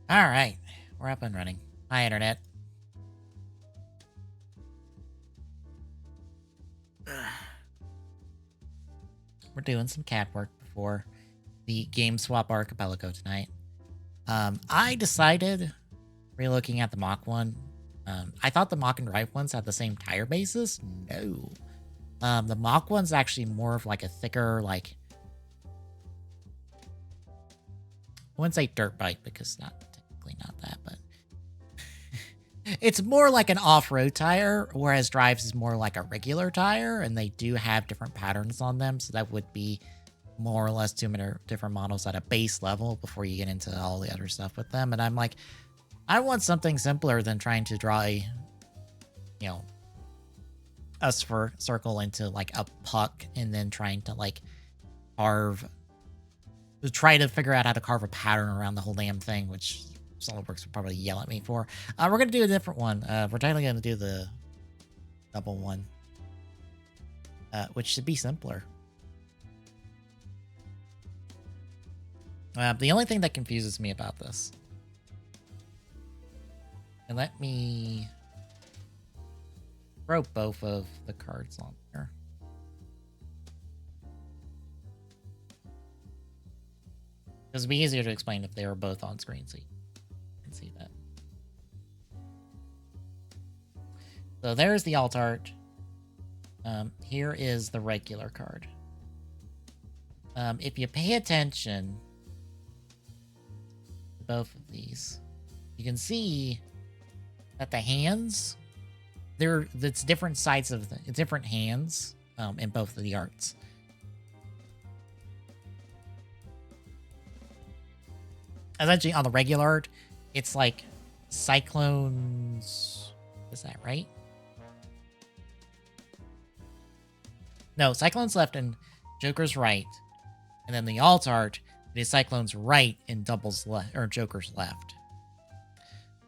All right, we're up and running. Hi, Internet. We're doing some CAD work before the Game Swap Archipelago tonight. I decided, re-looking at the Mach one, I thought the Mach and Drive ones had the same tire basis. No. The Mach one's actually more of like a thicker, like, I wouldn't say dirt bike because technically not that, but it's more like an off-road tire, whereas Drives is more like a regular tire, and they do have different patterns on them, so that would be more or less two different models at a base level before you get into all the other stuff with them. And I'm like, I want something simpler than trying to draw a, a circle into like a puck and then trying to like try to figure out how to carve a pattern around the whole damn thing, which SolidWorks would probably yell at me for. We're going to do a different one. We're definitely going to do the double one, which should be simpler. The only thing that confuses me about this, and let me throw both of the cards on there. It would be easier to explain if they were both on screen, so you can see that. So there's the alt art. Here is the regular card. If you pay attention to both of these, you can see that the hands, it's different sides of different hands in both of the arts. Essentially, on the regular art, it's like Cyclone's... Is that right? No, Cyclone's left and Joker's right. And then the alt art, it is Cyclone's right and Joker's left.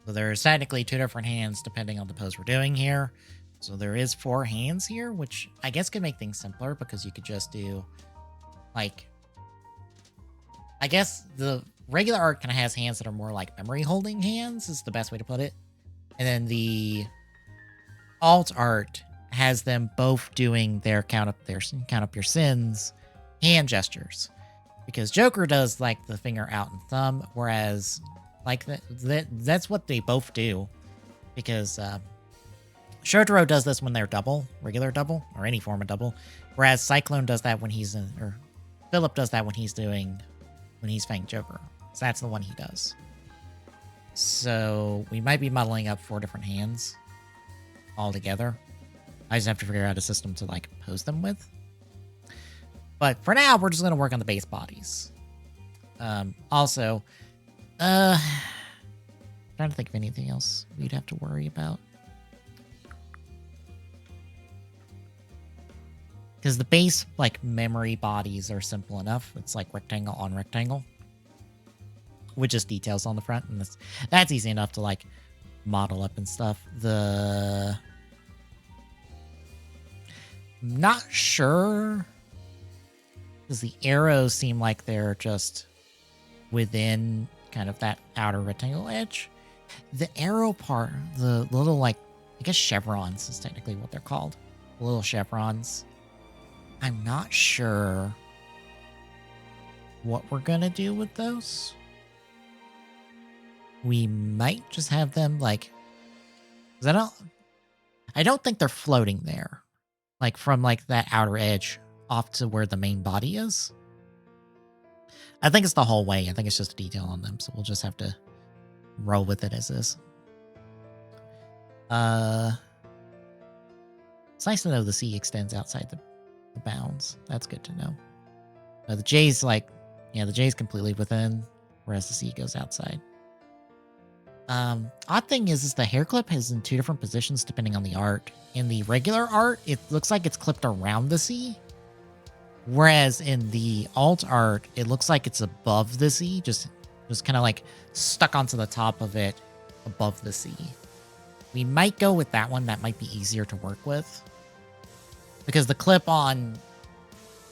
So there's technically two different hands depending on the pose we're doing here. So there is 4 hands here, which I guess could make things simpler because you could just do, like... I guess the regular art kind of has hands that are more like memory holding hands is the best way to put it. And then the alt art has them both doing their count up your sins hand gestures, because Joker does like the finger out and thumb, whereas like that's what they both do, because Shotaro does this when they're regular double, or any form of double, whereas Cyclone does that when he's or Philip does that when he's Fang Joker. So that's the one he does. So we might be modeling up 4 different hands all together. I just have to figure out a system to like pose them with. But for now, we're just going to work on the base bodies. Also, trying to think of anything else we'd have to worry about. Because the base, like, memory bodies are simple enough. It's like rectangle on rectangle, with just details on the front, and that's easy enough to like model up and stuff. I'm not sure, because the arrows seem like they're just within kind of that outer rectangle edge. The arrow part, the little, like, I guess chevrons is technically what they're called. The little chevrons. I'm not sure what we're gonna do with those. We might just have them like, 'cause I don't think they're floating there, like from like that outer edge off to where the main body is. I think it's the whole way. I think it's just a detail on them, so we'll just have to roll with it as is. It's nice to know the C extends outside the bounds. That's good to know. The J's the J's completely within, whereas the C goes outside. Odd thing is the hair clip is in 2 different positions depending on the art. In the regular art, it looks like it's clipped around the C, whereas in the alt art, it looks like it's above the C, just kind of like stuck onto the top of it above the C. We might go with that one. That might be easier to work with, because the clip on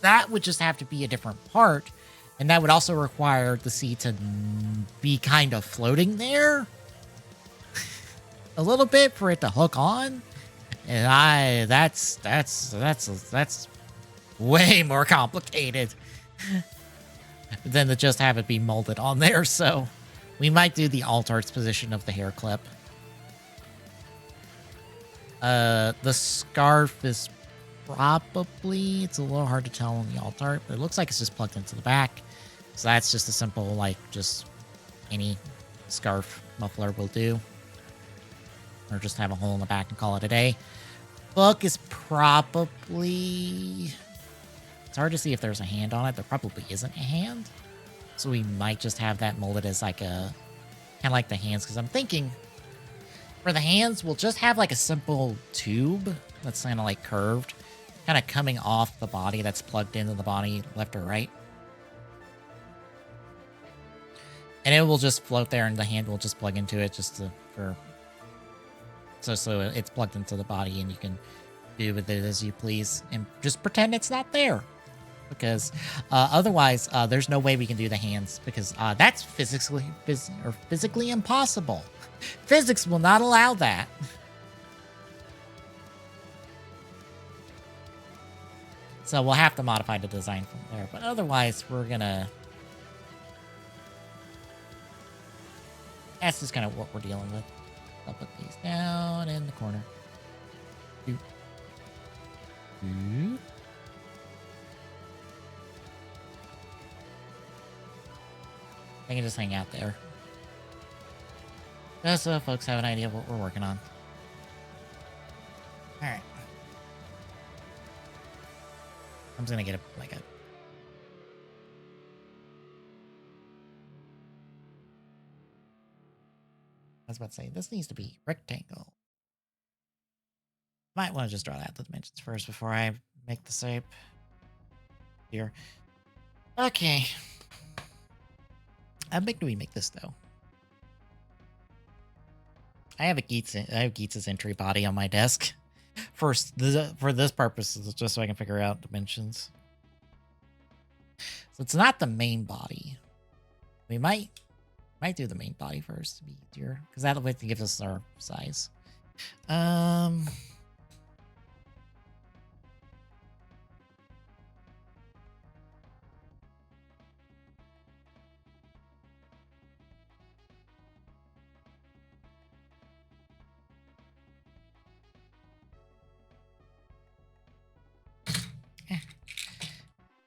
that would just have to be a different part, And that would also require the sea to be kind of floating there a little bit for it to hook on. And that's way more complicated than to just have it be molded on there. So we might do the alt arts position of the hair clip. The scarf is probably, it's a little hard to tell on the alt art, but it looks like it's just plugged into the back. So that's just a simple, like, just any scarf muffler will do. Or just have a hole in the back and call it a day. Book is probably... It's hard to see if there's a hand on it. There probably isn't a hand. So we might just have that molded as like a... Kind of like the hands, because I'm thinking... For the hands, we'll just have like a simple tube that's kind of like curved. Kind of coming off the body that's plugged into the body, left or right. And it will just float there, and the hand will just plug into it just to, so it's plugged into the body, and you can do with it as you please, and just pretend it's not there. Because otherwise, there's no way we can do the hands, because that's physically impossible. Physics will not allow that. So we'll have to modify the design from there. But otherwise, we're gonna... That's just kind of what we're dealing with. I'll put these down in the corner. Doop. Doop. I can just hang out there. Just so folks have an idea of what we're working on. Alright. I'm just gonna get like a... I was about to say, this needs to be rectangle. Might want to just draw out the dimensions first before I make the shape. Here. Okay. How big do we make this, though? I have Geetz's entry body on my desk. For this purpose, just so I can figure out dimensions. So it's not the main body. We might do the main body first to be easier, because that'll give us our size.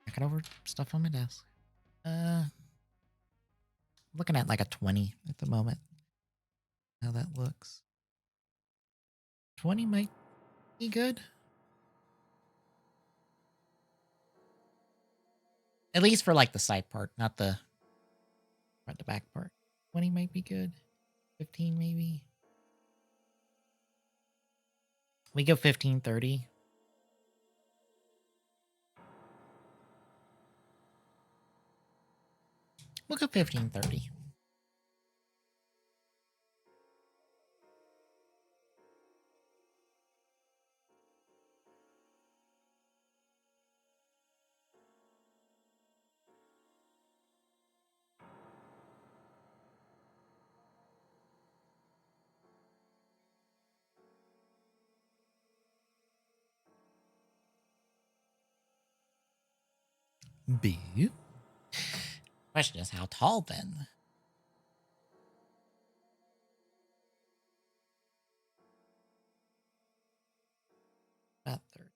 Knocking over stuff on my desk. Looking at like a 20 at the moment. How that looks. 20 might be good. At least for like the side part, not the front to back part. 20 might be good. 15 maybe. We go 15, 30. We'll go 15, 30. B. Question is, how tall then? About 30.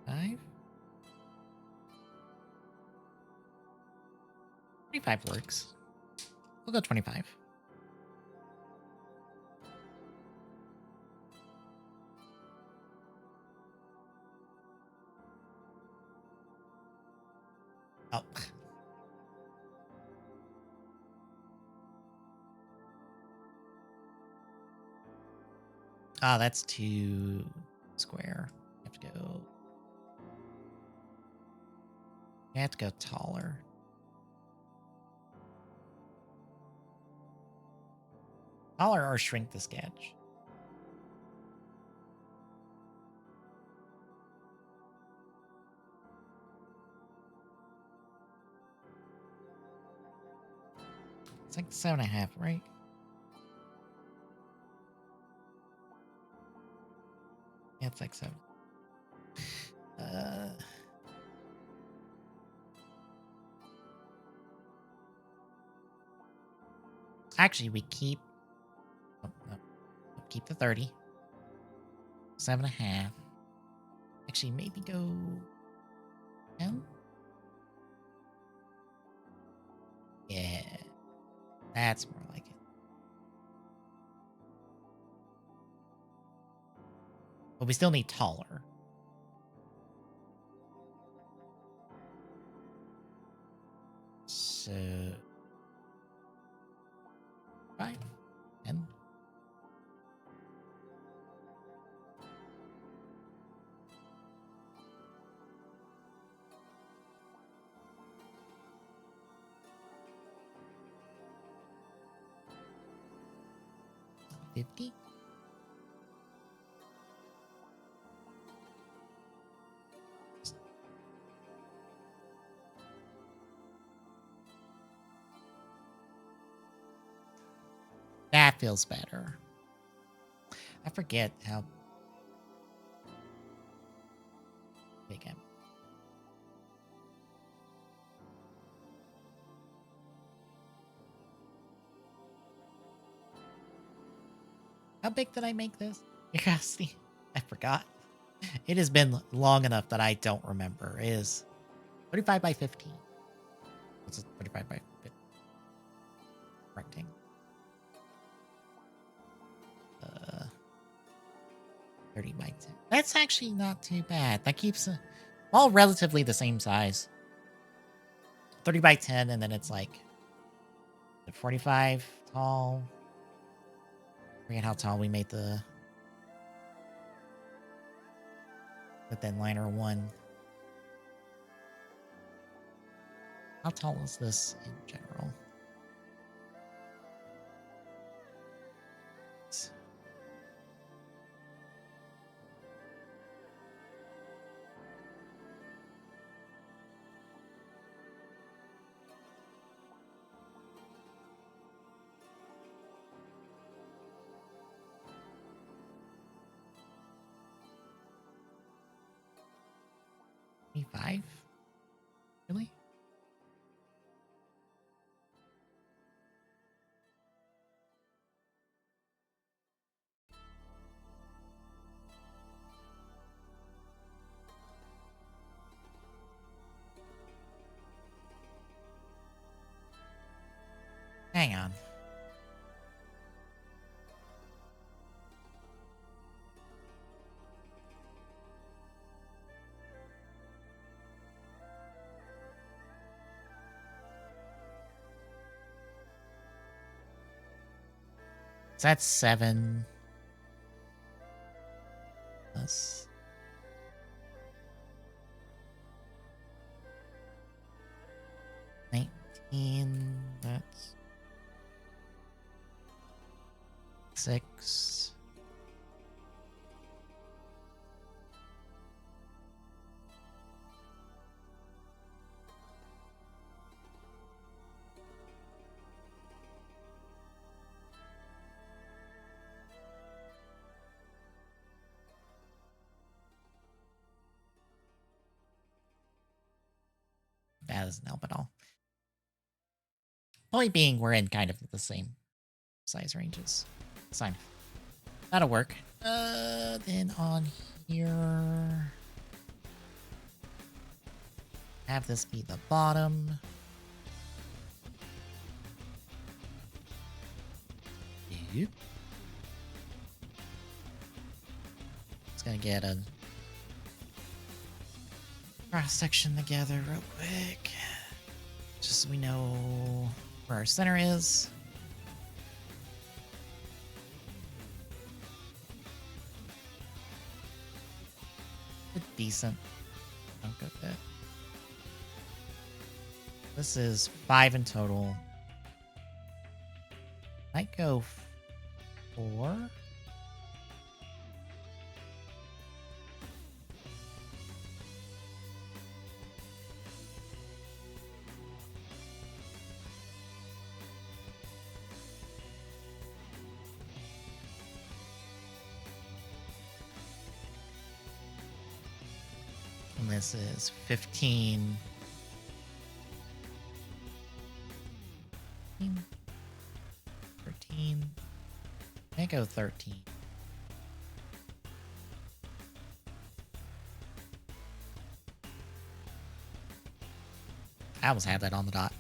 Five? 25 works. We'll go 25. Oh. Ah, that's too square. You have to go... You have to go taller. Taller or shrink the sketch. It's like 7.5, right? Yeah, it's like 7. Actually, we keep... Oh, no. Keep the 30. 7.5. Actually, maybe go 10? Yeah. That's more like it. But we still need taller. So... 5, 10. $50. That feels better. I forget how big I'm. How big did I make this? Curiosity. I forgot. It has been long enough that I don't remember. It is 35 by 15. What's it? 35 by 15? Rectangle. 30 by 10. That's actually not too bad. That keeps all relatively the same size. 30 by 10, and then it's like 45 tall. I forget how tall we made the thin liner one. How tall is this in general? Five? Really? Hang on. So that's 7. Plus 19. That's 6. That doesn't help at all. Point being, we're in kind of the same size ranges. It's fine. That'll work. Then on here, have this be the bottom. Yep. It's gonna get a cross section together real quick, just so we know where our center is. Decent. Don't go bit. This is 5 in total. Might go 4. this is 15. 13. I go 13. I almost had that on the dot.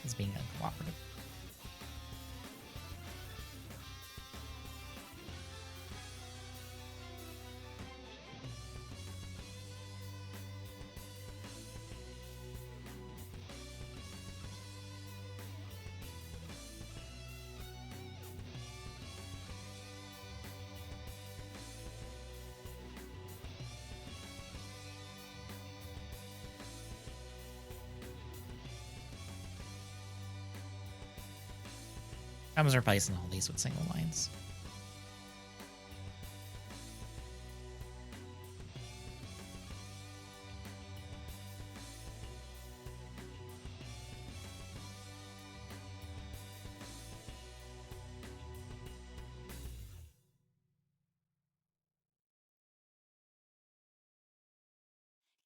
Is being uncooperative. I was replacing all these with single lines.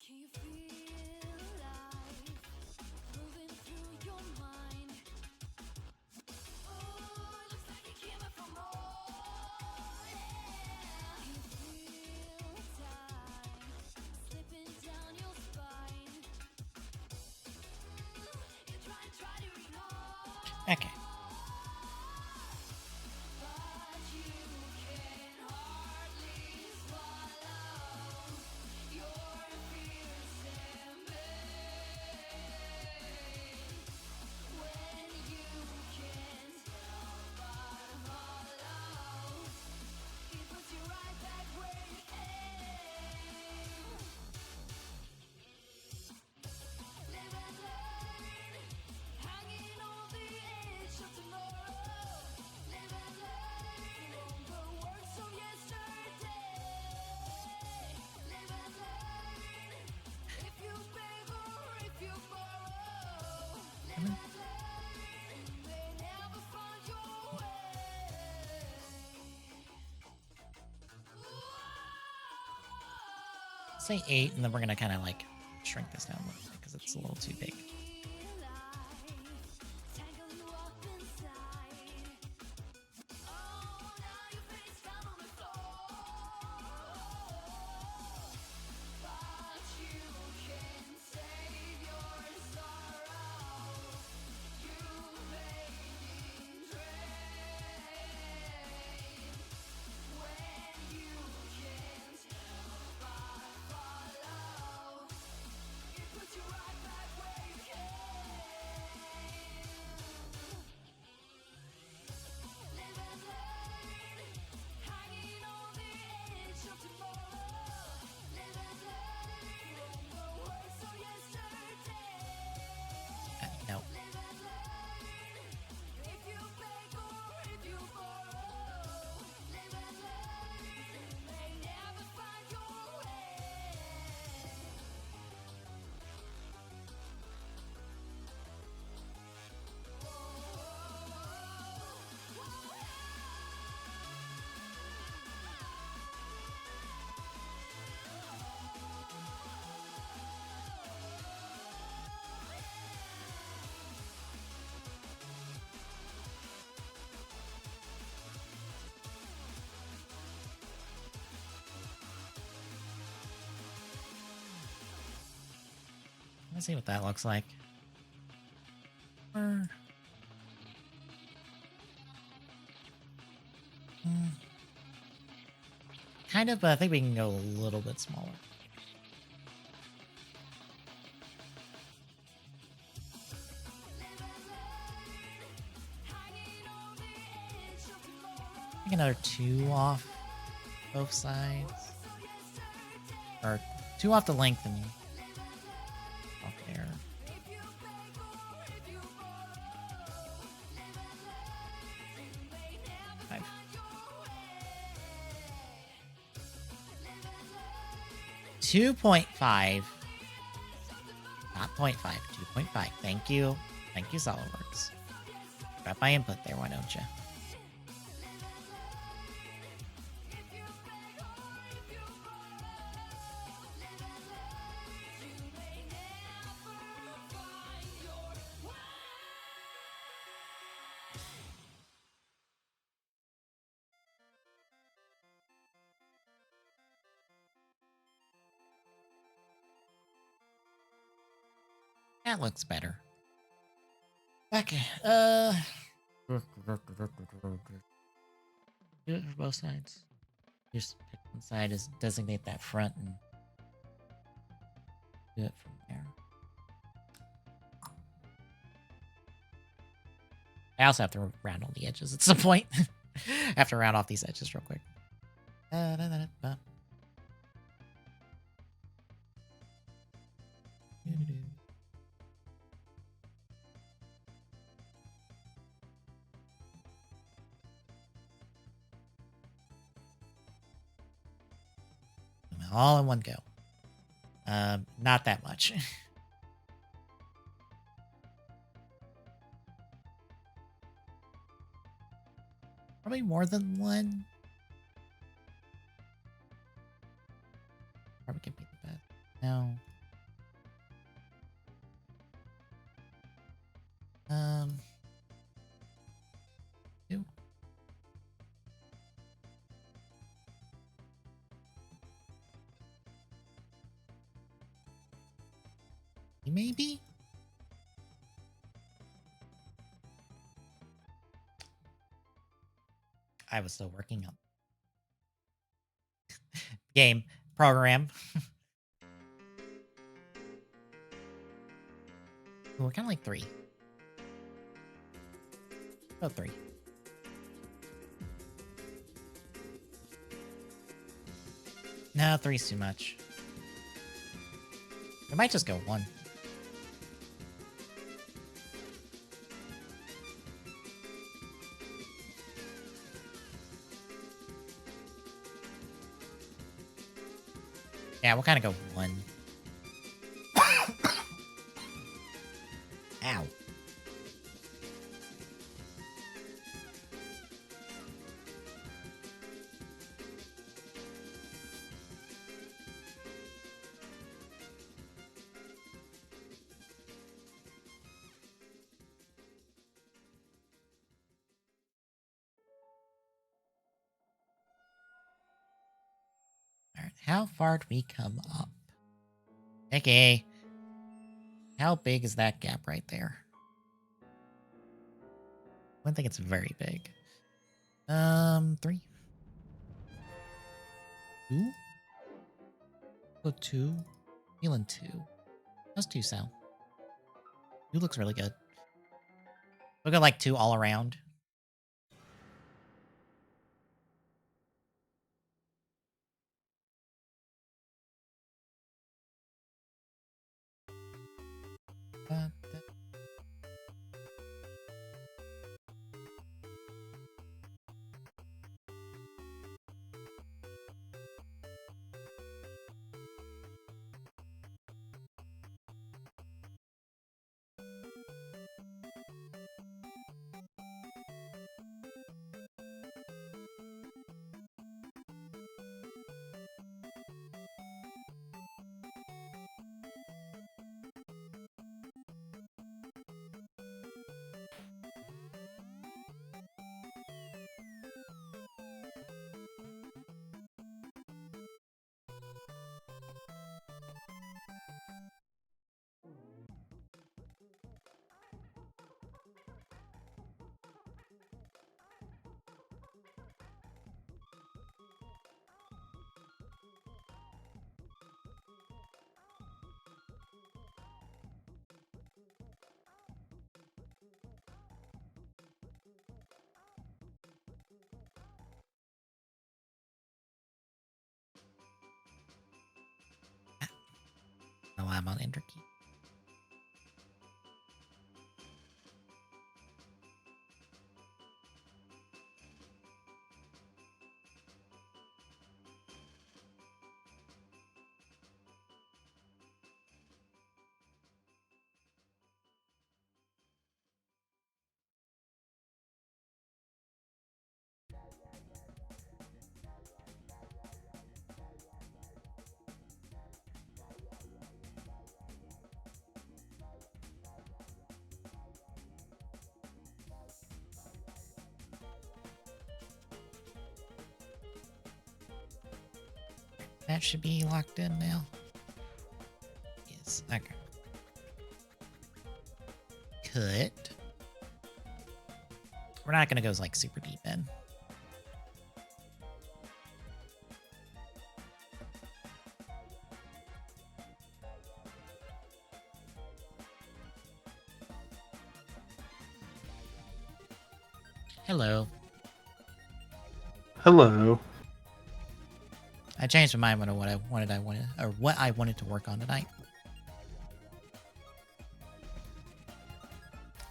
Can you feel life moving through your mind? Oh, it looks like it came up from all, yeah. Can you feel time slipping down your spine? You try to ignore. Okay. But you can hardly swallow your fears and pain when you can't help but follow. It puts you right back where you came. Live and learn, hanging on the edge of tomorrow. Live and learn from the works of yesterday. Live and learn, if you beg or if you borrow. Live and learn, you may never find your way. Say 8, and then we're gonna kind of like shrink this down a little bit because it's a little too big. Tangle you up inside. Oh, now your face down on the floor. But you can save your sorrow. You fading train. When you can't help but follow, it puts you right back where you came. Live and learn, hanging on the edge of tomorrow. Live and learn from the works of yesterday. No. Live and learn, if you beg or if you borrow. Live and learn, you may never find your way. Let's see what that looks like. Hmm. Kind of, but I think we can go a little bit smaller. Live and learn. another 2 off both sides. Or 2 off the length and off there. Five. 2.5. Not 0.5, 2.5. Thank you. Thank you, SolidWorks. Got my input there, why don't you? That looks better. Okay, do it for both sides. Just pick one side, is designate that front, and do it from there. I also have to round all the edges at some point. I have to round off these edges real quick. All in one go. Not that much. Probably more than one. Probably can be the best. No. Two. Maybe? I was still working on game program. We're kind of like 3. About 3. No, 3's too much. We might just go 1. Yeah, we'll kind of go 1. Ow. Alright, how far do we come up? Okay. How big is that gap right there? I don't think it's very big. 3. 2? Go 2. Feeling 2. How's 2 sound? 2 looks really good. We'll go like 2 all around. why I'm on enter key. That should be locked in now. Yes. Okay. Cut. We're not gonna go like super deep in. Hello. Hello. I changed my mind on what I wanted to work on tonight.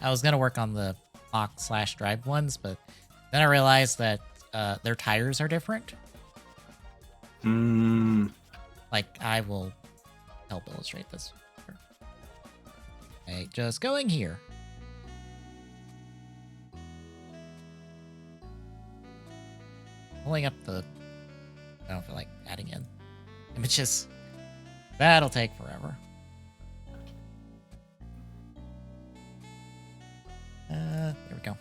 I was gonna work on the lock/drive ones, but then I realized that their tires are different. Like, I will help illustrate this. Okay, just going here. Pulling up the... I don't feel like adding in images. That'll take forever. There we go.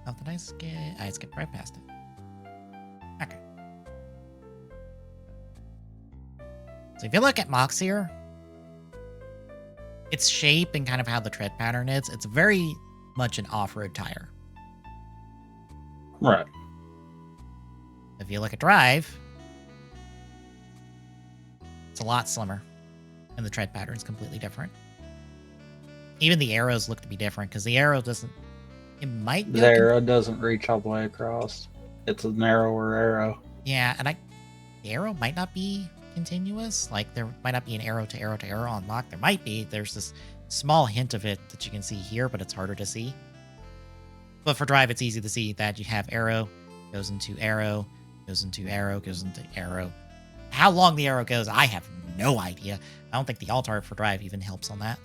How did I skip? I skipped right past it. Okay. So if you look at Mox here, its shape and kind of how the tread pattern is, it's very much an off-road tire. Right. If you look at Drive, it's a lot slimmer, and the tread pattern is completely different. Even the arrows look to be different, because the arrow doesn't... It might be... The arrow doesn't reach all the way across. It's a narrower arrow. Yeah, and the arrow might not be continuous. Like, there might not be an arrow to arrow to arrow on lock. There might be. There's this small hint of it that you can see here, but it's harder to see. But for Drive, it's easy to see that you have arrow, goes into arrow, goes into arrow, goes into arrow. How long the arrow goes, I have no idea. I don't think the alt art for Drive even helps on that.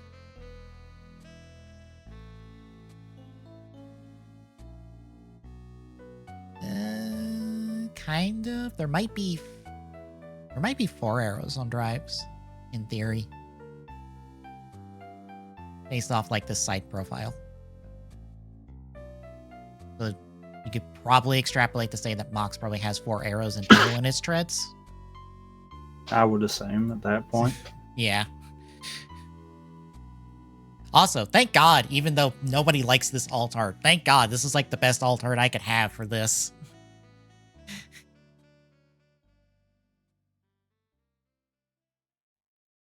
Kind of. There might be 4 arrows on Drives, in theory. Based off like this side profile. So you could probably extrapolate to say that Mox probably has 4 arrows in total in its treads. I would assume at that point. Yeah. Also, thank God, even though nobody likes this alt art, thank God, this is like the best alt art I could have for this.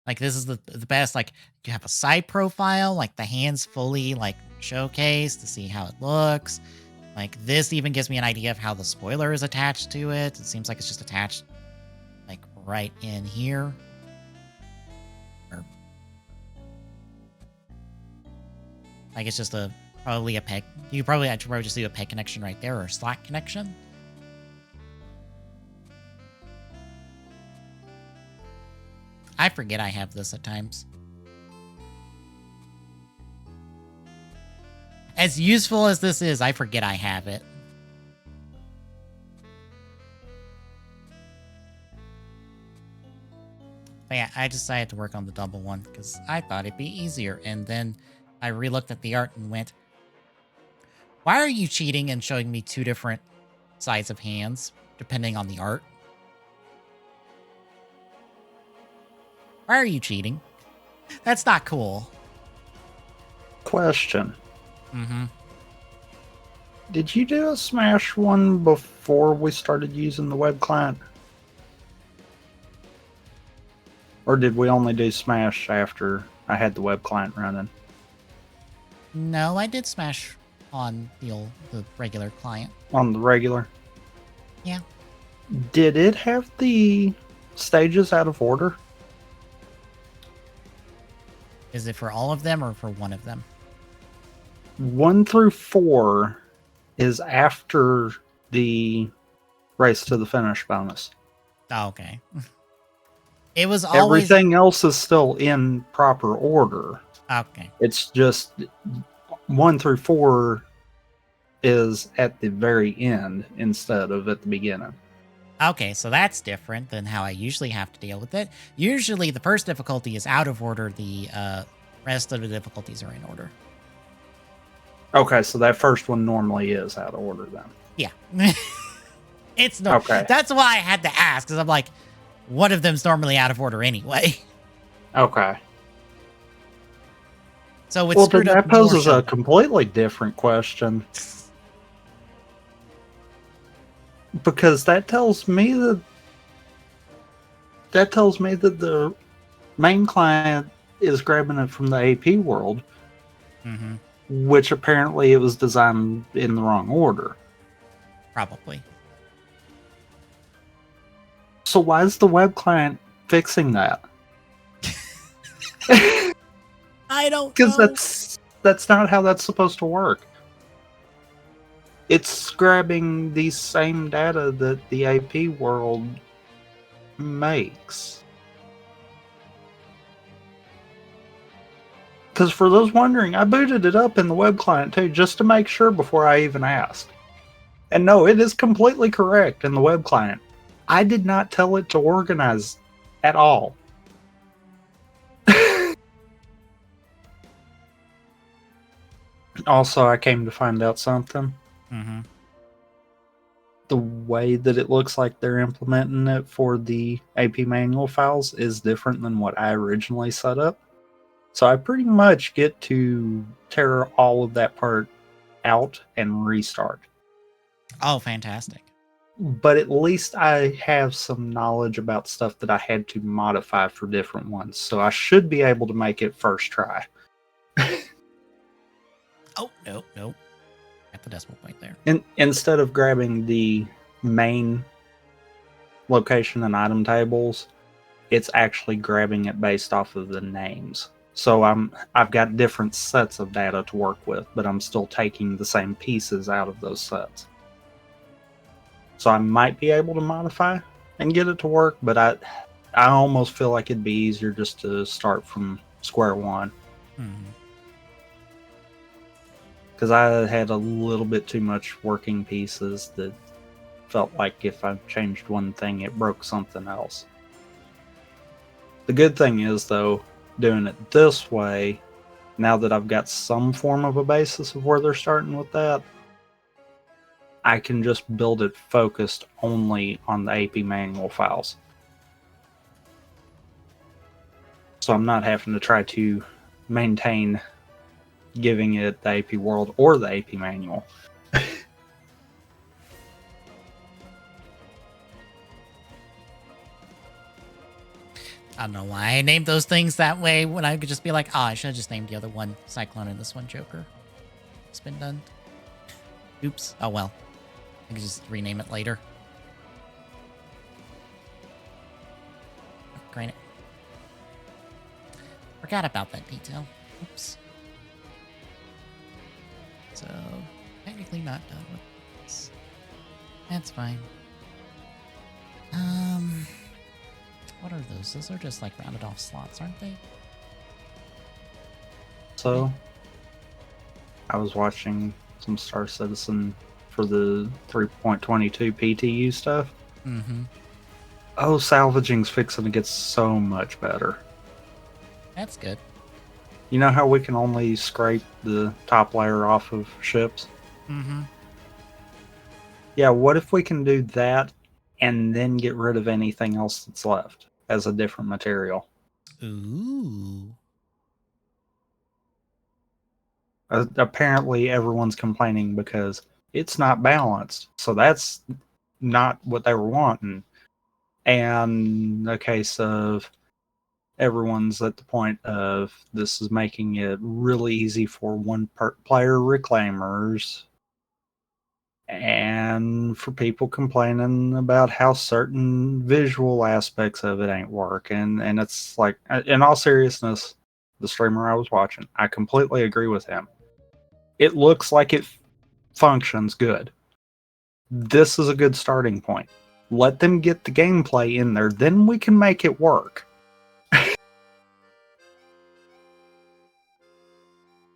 Like, this is the best. Like, you have a side profile, like the hands fully like showcased to see how it looks. Like, this even gives me an idea of how the spoiler is attached to it. It seems like it's just attached like right in here. Or like, it's just probably a peg. I should probably just do a peg connection right there, or a slack connection. I forget I have this at times. As useful as this is, I forget I have it. But yeah, I decided to work on the double one because I thought it'd be easier. And then I re-looked at the art and went, why are you cheating and showing me 2 different sides of hands, depending on the art? Why are you cheating? That's not cool. Question. Mm-hmm. Did you do a Smash one before we started using the web client? Or did we only do Smash after I had the web client running? No, I did Smash on the regular client. On the regular? Yeah. Did it have the stages out of order? Is it for all of them or for one of them? 1 through 4 is after the race to the finish bonus. Oh, okay. It was always Everything else is still in proper order. okay. It's just 1 through 4 is at the very end instead of at the beginning. Okay, so that's different than how I usually have to deal with it. Usually, the first difficulty is out of order. The rest of the difficulties are in order. Okay, so that first one normally is out of order then. Yeah. It's no. Okay. That's why I had to ask, because I'm like, one of them's normally out of order anyway. Okay. So it's Well, then screwed up that poses more a completely different question. Because that tells me that the main client is grabbing it from the AP world, Mm-hmm. which apparently it was designed in the wrong order. Probably. So why is the web client fixing that? I don't Because know. that's not how that's supposed to work. It's grabbing the same data that the AP world makes. Because for those wondering, I booted it up in the web client too, just to make sure before I even asked. And no, it is completely correct in the web client. I did not tell it to organize at all. Also, I came to find out something. Mm-hmm. The way that it looks like they're implementing it for the AP manual files is different than what I originally set up. So I pretty much get to tear all of that part out and restart. Oh, fantastic. But at least I have some knowledge about stuff that I had to modify for different ones. So I should be able to make it first try. Oh, no. At the decimal point there. Instead of grabbing the main location and item tables, it's actually grabbing it based off of the names. So I've got different sets of data to work with, but I'm still taking the same pieces out of those sets. So I might be able to modify and get it to work, but I almost feel like it'd be easier just to start from square one. Mm-hmm. Because I had a little bit too much working pieces that felt like if I changed one thing, it broke something else. The good thing is, though, doing it this way, now that I've got some form of a basis of where they're starting with that, I can just build it focused only on the AP manual files. So I'm not having to try to maintain giving it the AP world or the AP manual. I don't know why I named those things that way when I could just be like, oh, I should have just named the other one Cyclone and this one Joker. It's been done. Oops. Oh, well. I can just rename it later. Granted. Forgot about that detail. Oops. So, technically not done with this. That's fine. What are those? Those are just like rounded off slots, aren't they? So, I was watching some Star Citizen for the 3.22 PTU stuff. Mm-hmm. Oh, salvaging's fixing to get so much better. That's good. You know how we can only scrape the top layer off of ships? Mm-hmm. Yeah, what if we can do that and then get rid of anything else that's left as a different material? Ooh. Apparently, everyone's complaining because it's not balanced. So that's not what they were wanting. And a case of everyone's at the point of this is making it really easy for player reclaimers and for people complaining about how certain visual aspects of it ain't working. And it's like, in all seriousness, the streamer I was watching, I completely agree with him. It looks like it functions good. This is a good starting point. Let them get the gameplay in there, then we can make it work.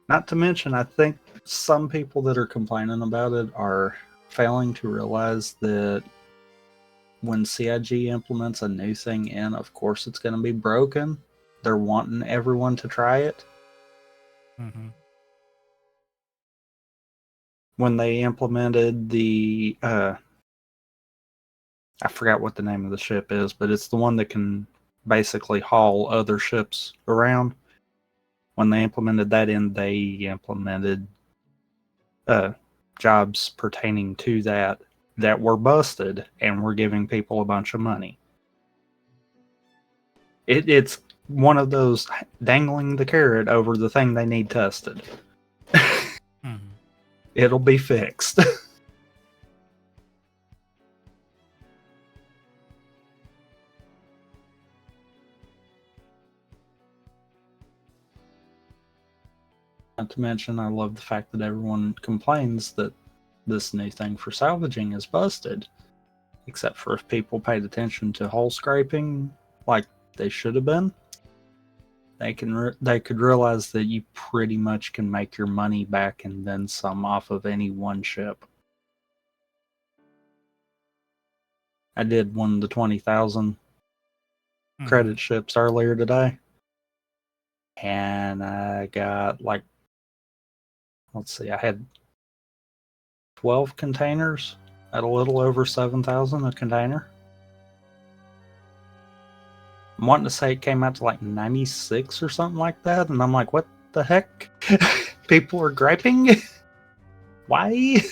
Not to mention, I think some people that are complaining about it are failing to realize that when CIG implements a new thing in, of course it's going to be broken. They're wanting everyone to try it. Mm-hmm. When they implemented the, I forgot what the name of the ship is, but it's the one that can basically haul other ships around. When they implemented that in, they implemented jobs pertaining to that were busted and were giving people a bunch of money. It's one of those dangling the carrot over the thing they need tested. Mm-hmm. It'll be fixed. Not to mention, I love the fact that everyone complains that this new thing for salvaging is busted. Except for if people paid attention to hull scraping like they should have been, they could realize that you pretty much can make your money back and then some off of any one ship. I did one of the 20,000 credit ships earlier today, and I got like, let's see, I had 12 containers at a little over 7,000 a container. I'm wanting to say it came out to like 96 or something like that, and I'm like, what the heck? People are griping? Why?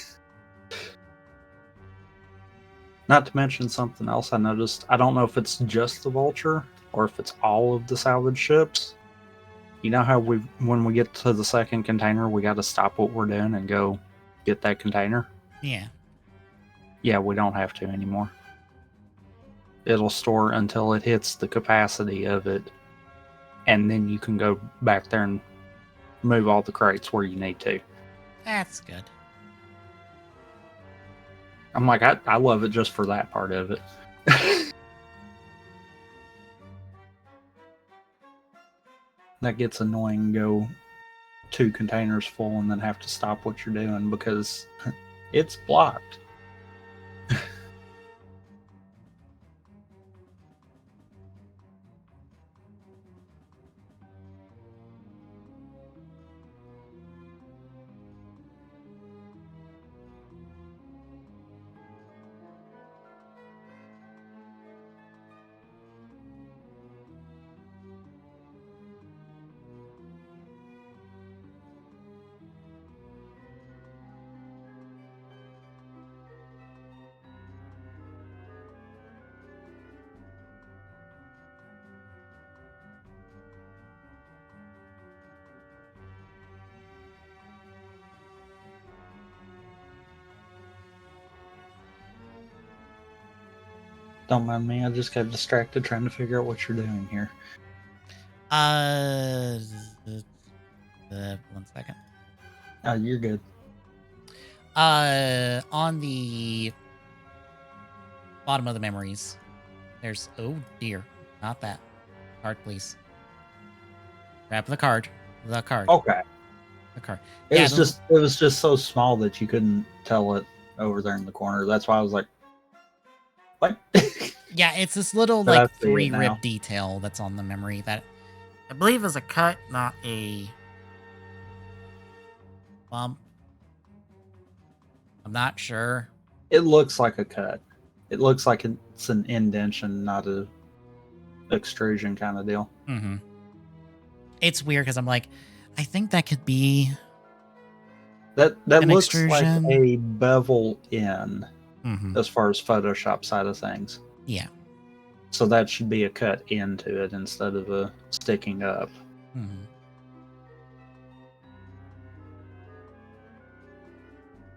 Not to mention something else I noticed. I don't know if it's just the Vulture or if it's all of the salvage ships. You know how when we get to the second container, we got to stop what we're doing and go get that container? Yeah. Yeah, we don't have to anymore. It'll store until it hits the capacity of it, and then you can go back there and move all the crates where you need to. That's good. I'm like, I love it just for that part of it. That gets annoying, go 2 containers full and then have to stop what you're doing because it's blocked. Don't mind me, I just got distracted trying to figure out what you're doing here. Uh, 1 second. Oh, you're good. On the bottom of the memories, there's, oh dear, not that card, please. Grab the card. The card. Okay. The card. It Yeah, was just so small that you couldn't tell it over there in the corner. That's why I was like, what? Yeah, it's this little But I like see it 3 now. rib detail that's on the memory that I believe is a cut, not a bump. I'm not sure. It looks like a cut. It looks like it's an indentation, not a extrusion kind of deal. Mm-hmm. It's weird because I'm like, I think that could be That an looks extrusion. like a bevel in Mm-hmm. as far as Photoshop side of things. Yeah. So that should be a cut into it instead of a sticking up. Mm-hmm.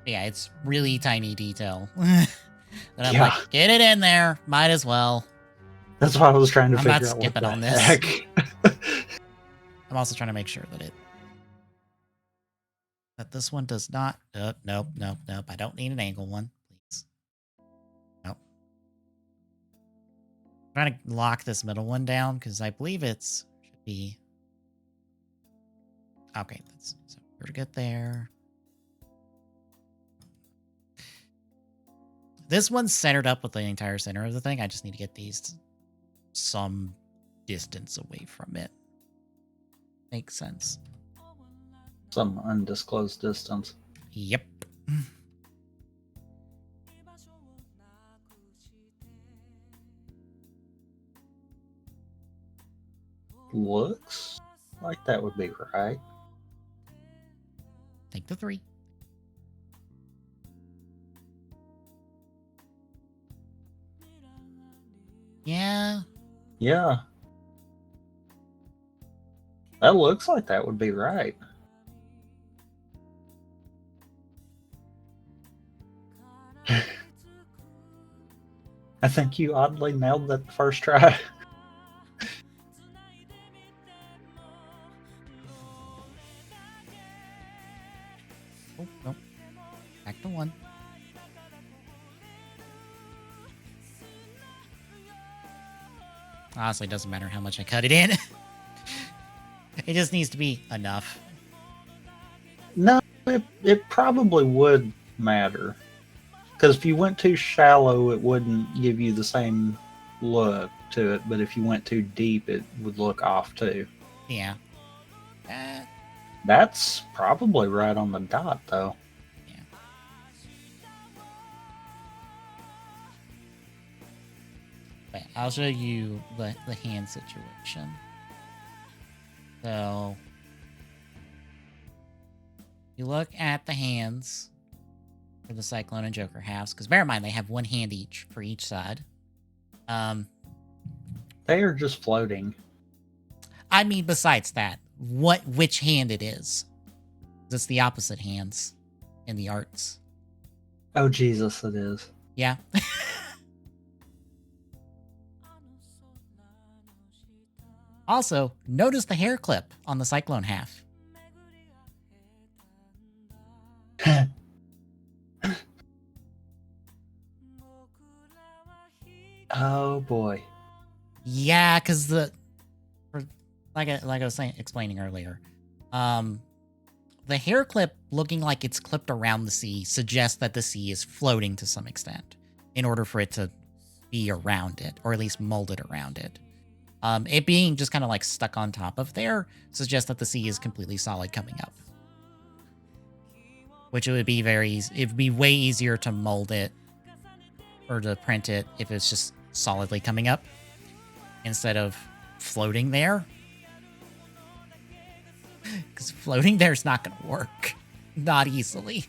Yeah, it's really tiny detail. that I'm Yeah. like, get it in there. Might as well. That's why I was trying to I'm not figure out what skipping the on this. heck. I'm also trying to make sure that this one does not. Nope. I don't need an angle one, please. Nope. I'm trying to lock this middle one down because I believe should be okay. So we're good there. This one's centered up with the entire center of the thing. I just need to get these some distance away from it. Makes sense. Some undisclosed distance. Yep. Looks like that would be right. Take the 3. Yeah. Yeah. That looks like that would be right. I think you oddly nailed that the first try. Oh, nope. Back to 1. Honestly, it doesn't matter how much I cut it in. It just needs to be enough. No, it probably would matter. Because if you went too shallow, it wouldn't give you the same look to it. But if you went too deep, it would look off too. Yeah. That's probably right on the dot, though. Yeah. Wait, I'll show you the hand situation. So, you look at the hands for the Cyclone and Joker halves, because bear in mind they have one hand each for each side. They are just floating. I mean, besides that, which hand it is? It's the opposite hands in the arts. Oh, Jesus, it is. Yeah. Also, notice the hair clip on the Cyclone half. Oh, boy. Yeah, because like I was explaining earlier, the hair clip looking like it's clipped around the sea suggests that the sea is floating to some extent in order for it to be around it, or at least molded around it. It being just kind of like stuck on top of there suggests that the sea is completely solid coming up. Which it would be it would be way easier to mold it or to print it if it's just solidly coming up instead of floating there. Because floating there is not going to work. Not easily.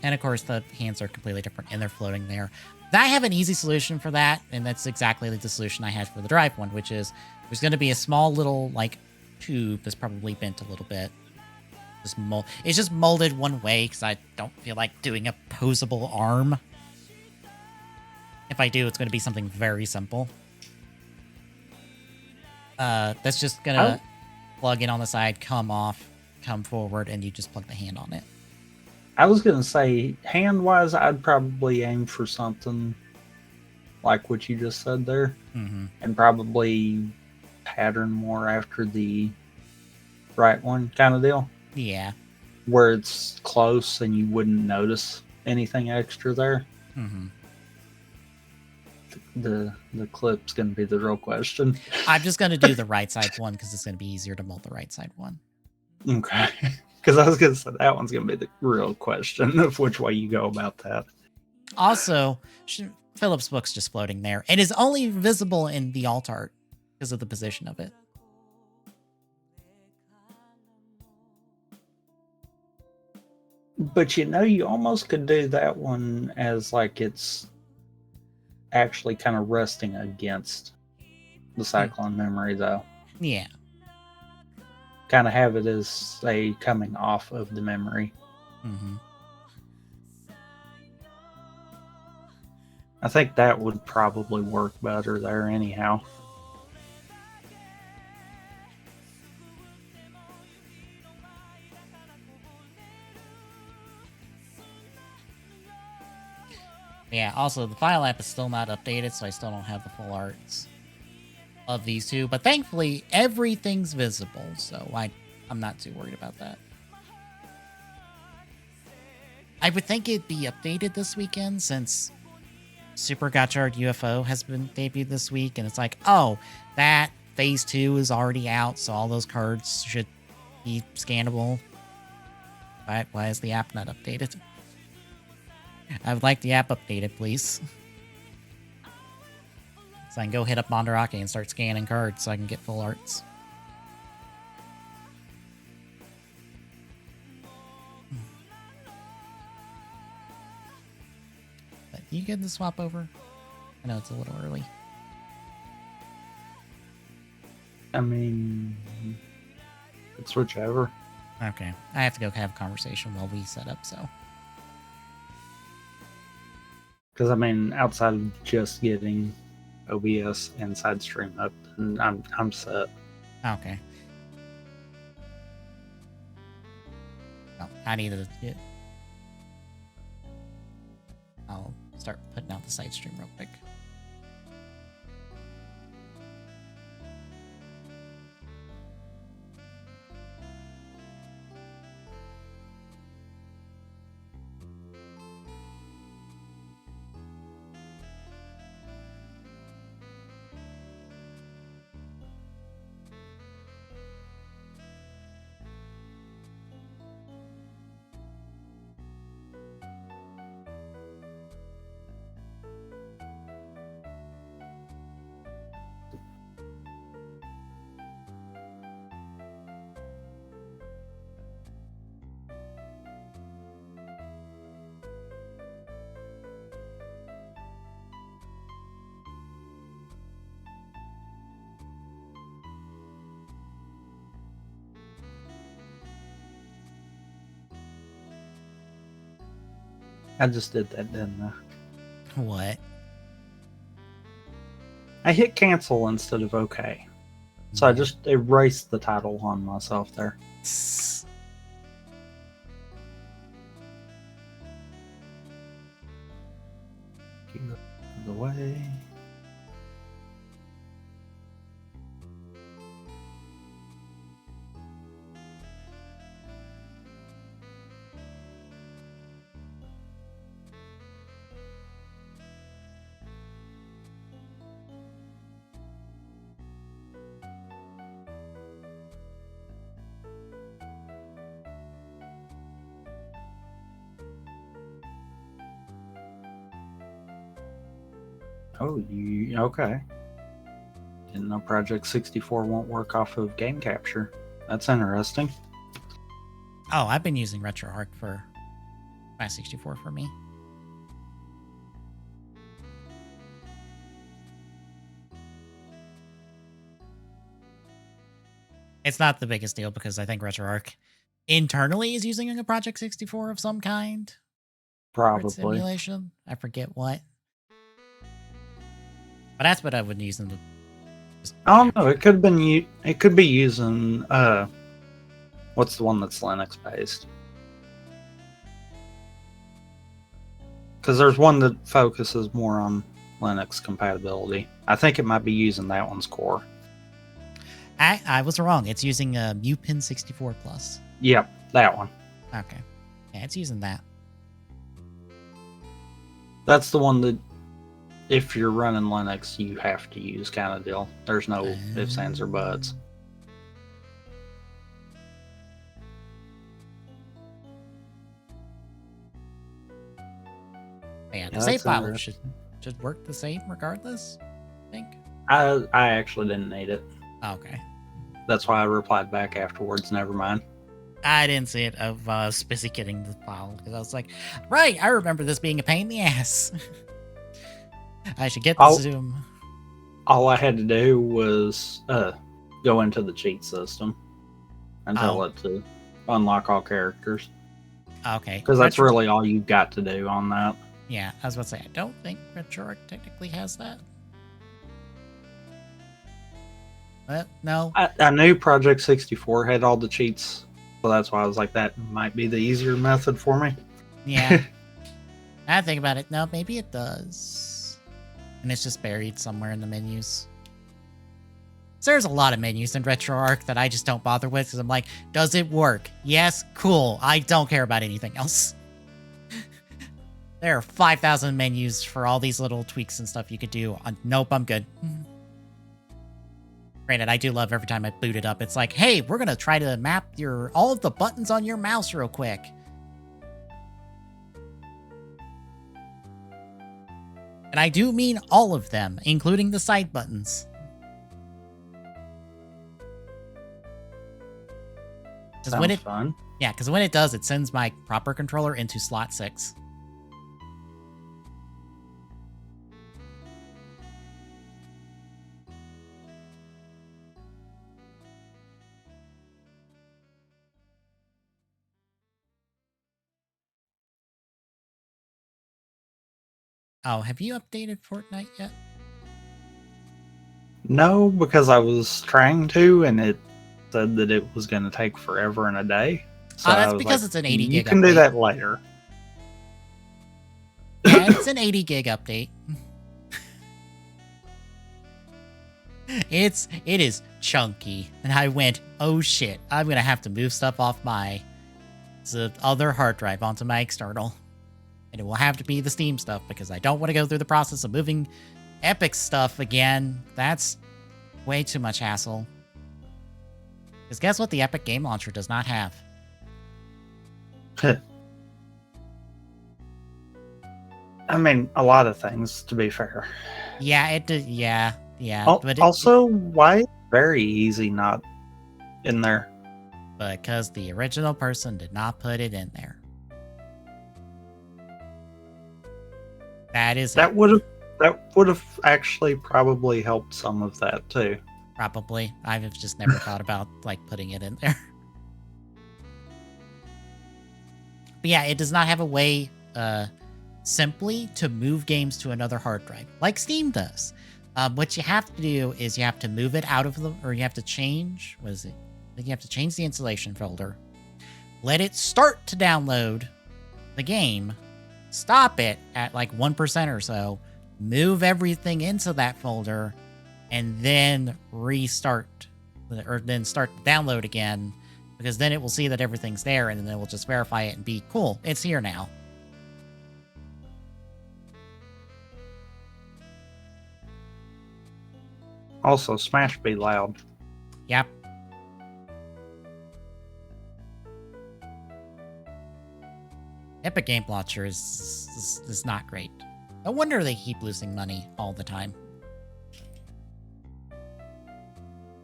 And of course, the hands are completely different and they're floating there. I have an easy solution for that, and that's exactly the solution I had for the drive one, which is there's going to be a small little like tube that's probably bent a little bit. It's just molded one way because I don't feel like doing a posable arm. If I do, it's going to be something very simple. That's just going to plug in on the side, come off, come forward, and you just plug the hand on it. I was going to say, hand-wise, I'd probably aim for something like what you just said there. Mm-hmm. And probably pattern more after the right one kind of deal. Yeah. Where it's close and you wouldn't notice anything extra there. Mm-hmm. The clip's going to be the real question. I'm just going to do the right side one because it's going to be easier to mold the right side one. Okay. Because I was going to say that one's going to be the real question of which way you go about that. Also, Philip's book's just floating there. It is only visible in the alt art because of the position of it. But you almost could do that one as like it's actually kind of resting against the Cyclone memory, though. Yeah. Kind of have it as a coming off of the memory. Mm-hmm. I think that would probably work better there anyhow. Yeah, also, the file app is still not updated, so I still don't have the full arts of these two. But thankfully, everything's visible, so I'm not too worried about that. I would think it'd be updated this weekend since Super Gotchard UFO has been debuted this week, and it's like, oh, that Phase 2 is already out, so all those cards should be scannable. Why is the app not updated? I would like the app updated, please. So I can go hit up Mandarake and start scanning cards so I can get full arts. But you get the swap over? I know it's a little early. I mean, it's whichever. Okay. I have to go have a conversation while we set up, so. Because, I mean, outside of just getting OBS and side stream up, and I'm set. Okay. Well, I need to get. I'll start putting out the side stream real quick. I just did that, didn't I? What? I hit cancel instead of OK. So I just erased the title on myself there. Keep it out of the way. Oh, you okay? Didn't know Project 64 won't work off of game capture. That's interesting. Oh, I've been using RetroArch for my 64 for me. It's not the biggest deal because I think RetroArch internally is using a Project 64 of some kind. For its Probably. simulation. I forget what. But that's what I would use in the. I don't know. It could have been. It could be using. What's the one that's Linux based? Because there's one that focuses more on Linux compatibility. I think it might be using that one's core. I was wrong. It's using MuPin 64 Plus. Yep, that one. Okay. Yeah, it's using that. That's the one that, if you're running Linux, you have to use kind of deal. There's no ifs, ands, or buts. Yeah, the Yeah, save that's file interesting. should work the same regardless, I think. I actually didn't need it. Okay. That's why I replied back afterwards. Never mind. I didn't see it of Spizzy getting the file because I was like, right, I remember this being a pain in the ass. I should get the All Zoom. all I had to do was go into the cheat system and tell Oh. it to unlock all characters. Okay. Because that's Retro- really all you've got to do on that. Yeah, I was about to say, I don't think RetroArch technically has that. But no. I knew Project 64 had all the cheats, so that's why I was like, that might be the easier method for me. Yeah. I think about it. No, maybe it does. And it's just buried somewhere in the menus. So there's a lot of menus in RetroArch that I just don't bother with because I'm like, does it work? Yes, cool. I don't care about anything else. There are 5,000 menus for all these little tweaks and stuff you could do. Nope, I'm good. Granted, I do love every time I boot it up. It's like, hey, we're going to try to map all of the buttons on your mouse real quick. And I do mean all of them, including the side buttons. Sounds fun. Yeah, because when it does, it sends my proper controller into slot 6. Oh, have you updated Fortnite yet? No, because I was trying to, and it said that it was going to take forever and a day. So That's I was because like, it's an 80 you gig can update. do that later. Yeah, it's an 80 gig update. It is chunky. And I went, oh shit, I'm going to have to move stuff off my other hard drive onto my external. And it will have to be the Steam stuff because I don't want to go through the process of moving Epic stuff again. That's way too much hassle. Because guess what the Epic Game Launcher does not have? I mean, a lot of things, to be fair. Yeah, it did. Yeah. But Also, why is very easy not in there? because the original person did not put it in there. That is That it. would have actually probably helped some of that too. Probably. I've just never thought about like putting it in there. But yeah, it does not have a way simply to move games to another hard drive like Steam does. What you have to do is you have to move it out of or you have to change, what is it? I think you have to change the installation folder, let it start to download the game, stop it at like 1% or so, move everything into that folder, and then restart, or then start the download again, because then it will see that everything's there, and then it will just verify it and be cool. It's here now. Also, Smash be loud. Yep. Epic Game Launcher is not great. No wonder they keep losing money all the time.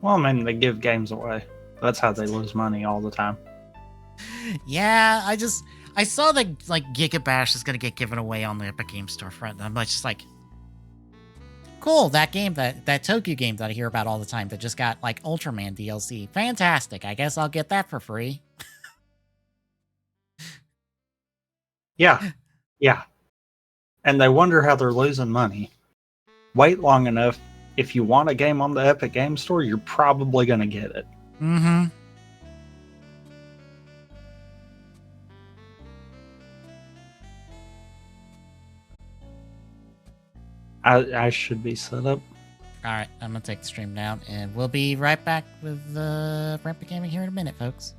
Well, I mean, they give games away. That's how they lose money all the time. Yeah, I saw that like Giga Bash is gonna get given away on the Epic Game Storefront. And I'm just like, cool, that game, that Tokyo game that I hear about all the time that just got like Ultraman DLC. Fantastic. I guess I'll get that for free. Yeah. And they wonder how they're losing money. Wait long enough. If you want a game on the Epic Game Store, you're probably going to get it. Mm-hmm. I should be set up. All right, I'm gonna take the stream down, and we'll be right back with Rampant Gaming here in a minute, folks.